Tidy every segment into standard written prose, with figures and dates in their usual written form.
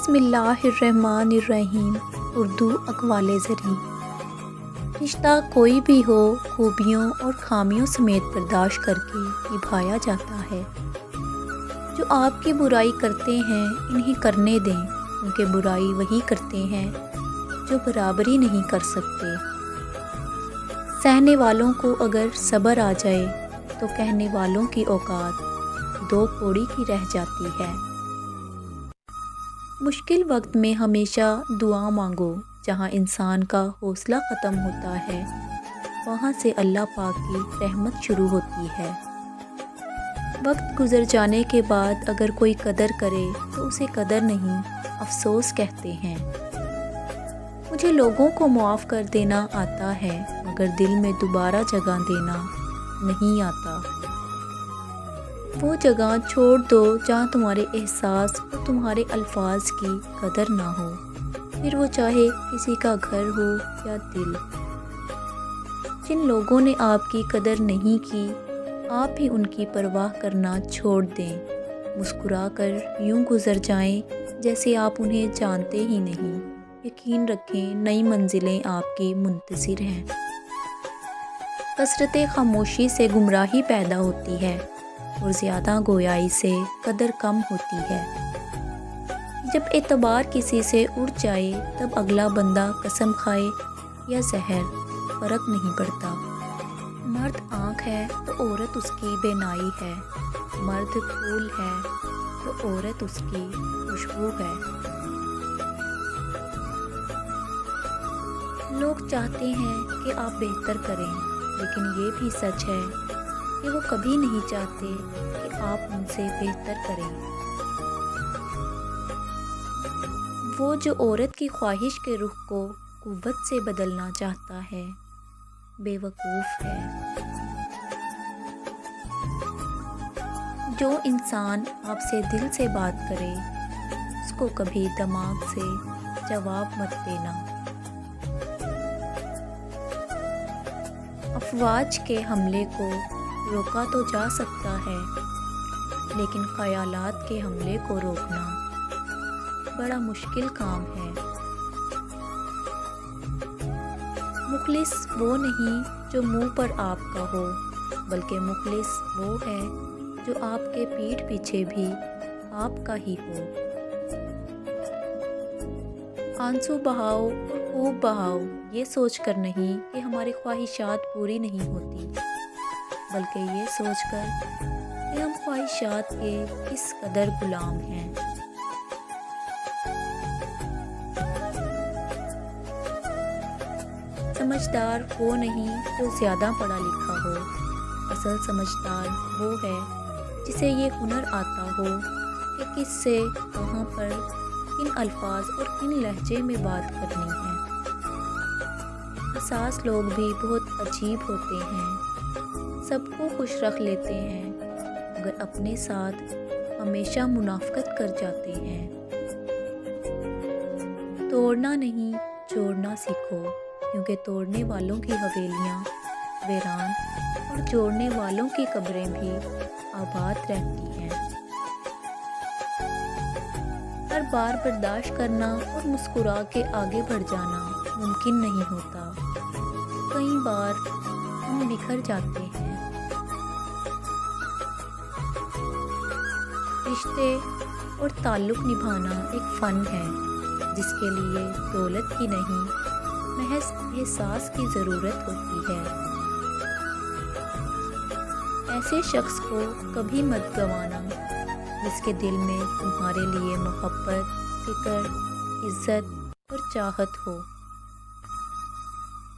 بسم اللہ الرحمن الرحیم۔ اردو اقوال زریں۔ رشتہ کوئی بھی ہو خوبیوں اور خامیوں سمیت برداشت کر کے نبھایا جاتا ہے۔ جو آپ کی برائی کرتے ہیں انہیں کرنے دیں، کیونکہ برائی وہی کرتے ہیں جو برابری نہیں کر سکتے۔ سہنے والوں کو اگر صبر آ جائے تو کہنے والوں کی اوقات دو کوڑی کی رہ جاتی ہے۔ مشکل وقت میں ہمیشہ دعا مانگو۔ جہاں انسان کا حوصلہ ختم ہوتا ہے وہاں سے اللہ پاک کی رحمت شروع ہوتی ہے۔ وقت گزر جانے کے بعد اگر کوئی قدر کرے تو اسے قدر نہیں، افسوس کہتے ہیں۔ مجھے لوگوں کو معاف کر دینا آتا ہے مگر دل میں دوبارہ جگہ دینا نہیں آتا۔ وہ جگہ چھوڑ دو جہاں تمہارے احساس اور تمہارے الفاظ کی قدر نہ ہو، پھر وہ چاہے کسی کا گھر ہو یا دل۔ جن لوگوں نے آپ کی قدر نہیں کی آپ ہی ان کی پرواہ کرنا چھوڑ دیں۔ مسکرا کر یوں گزر جائیں جیسے آپ انہیں جانتے ہی نہیں۔ یقین رکھیں نئی منزلیں آپ کی منتظر ہیں۔ کثرت خاموشی سے گمراہی پیدا ہوتی ہے اور زیادہ گویائی سے قدر کم ہوتی ہے۔ جب اعتبار کسی سے اڑ جائے تب اگلا بندہ قسم کھائے یا زہر، فرق نہیں پڑتا۔ مرد آنکھ ہے تو عورت اس کی بینائی ہے، مرد پھول ہے تو عورت اس کی خوشبو ہے۔ لوگ چاہتے ہیں کہ آپ بہتر کریں، لیکن یہ بھی سچ ہے کہ وہ کبھی نہیں چاہتے کہ آپ ان سے بہتر کریں۔ وہ جو عورت کی خواہش کے رخ کو قوت سے بدلنا چاہتا ہے بے وقوف ہے۔ جو انسان آپ سے دل سے بات کرے اس کو کبھی دماغ سے جواب مت دینا۔ افواج کے حملے کو روکا تو جا سکتا ہے، لیکن خیالات کے حملے کو روکنا بڑا مشکل کام ہے۔ مخلص وہ نہیں جو منہ پر آپ کا ہو، بلکہ مخلص وہ ہے جو آپ کے پیٹھ پیچھے بھی آپ کا ہی ہو۔ آنسو بہاؤ اور خوب بہاؤ، یہ سوچ کر نہیں کہ ہماری خواہشات پوری نہیں ہوتی، بلکہ یہ سوچ کر کہ ہم خواہشات کے کس قدر غلام ہیں۔ سمجھدار وہ نہیں جو زیادہ پڑھا لکھا ہو، اصل سمجھدار وہ ہے جسے یہ ہنر آتا ہو کہ کس سے کہاں پر کن الفاظ اور کن لہجے میں بات کرنی ہے۔ حساس لوگ بھی بہت عجیب ہوتے ہیں، سب کو خوش رکھ لیتے ہیں مگر اپنے ساتھ ہمیشہ منافقت کر جاتے ہیں۔ توڑنا نہیں جوڑنا سیکھو، کیونکہ توڑنے والوں کی حویلیاں ویران اور جوڑنے والوں کی قبریں بھی آباد رہتی ہیں۔ ہر بار برداشت کرنا اور مسکرا کے آگے بڑھ جانا ممکن نہیں ہوتا۔ کئی بار ہم بکھر جاتے ہیں۔ رشتے اور تعلق نبھانا ایک فن ہے جس کے لیے دولت کی نہیں محض احساس کی ضرورت ہوتی ہے۔ ایسے شخص کو کبھی مت گنوانا جس کے دل میں تمہارے لیے محبت، فکر، عزت اور چاہت ہو۔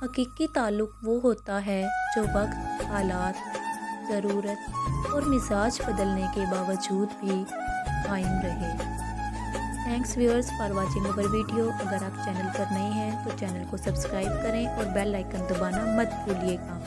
حقیقی تعلق وہ ہوتا ہے جو وقت، حالات، ضرورت اور مزاج بدلنے کے باوجود بھی قائم رہے۔ Thanks viewers for watching over video. اگر آپ چینل پر نئے ہیں تو چینل کو سبسکرائب کریں اور بیل آئیکن دبانا مت بھولیے گا۔